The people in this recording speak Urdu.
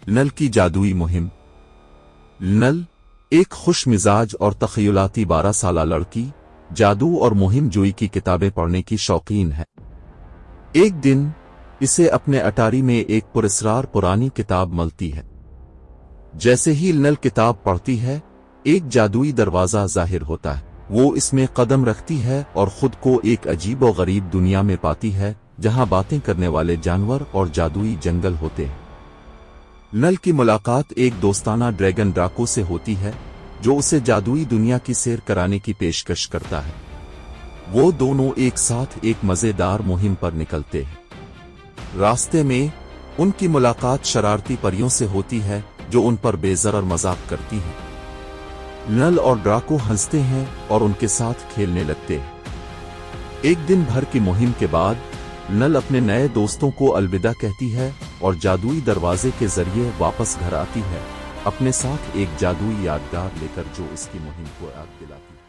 نل کی جادوئی مہم۔ نل ایک خوش مزاج اور تخیلاتی 12 سالہ لڑکی جادو اور مہم جوئی کی کتابیں پڑھنے کی شوقین ہے۔ ایک دن اسے اپنے اٹاری میں ایک پراسرار پرانی کتاب ملتی ہے۔ جیسے ہی نل کتاب پڑھتی ہے ایک جادوئی دروازہ ظاہر ہوتا ہے۔ وہ اس میں قدم رکھتی ہے اور خود کو ایک عجیب و غریب دنیا میں پاتی ہے جہاں باتیں کرنے والے جانور اور جادوئی جنگل ہوتے ہیں۔ نل کی ملاقات ایک دوستانہ ڈریگن ڈراکو سے ہوتی ہے جو اسے جادوئی دنیا کی سیر کرانے کی پیشکش کرتا ہے۔ وہ دونوں ایک ساتھ ایک مزیدار مہم پر نکلتے ہیں۔ راستے میں ان کی ملاقات شرارتی پریوں سے ہوتی ہے جو ان پر بے ضرر مذاق کرتی ہیں۔ نل اور ڈراکو ہنستے ہیں اور ان کے ساتھ کھیلنے لگتے ہیں۔ ایک دن بھر کی مہم کے بعد نل اپنے نئے دوستوں کو الوداع کہتی ہے اور جادوئی دروازے کے ذریعے واپس گھر آتی ہے، اپنے ساتھ ایک جادوئی یادگار لے کر جو اس کی مہم کو یاد دلاتی ہے۔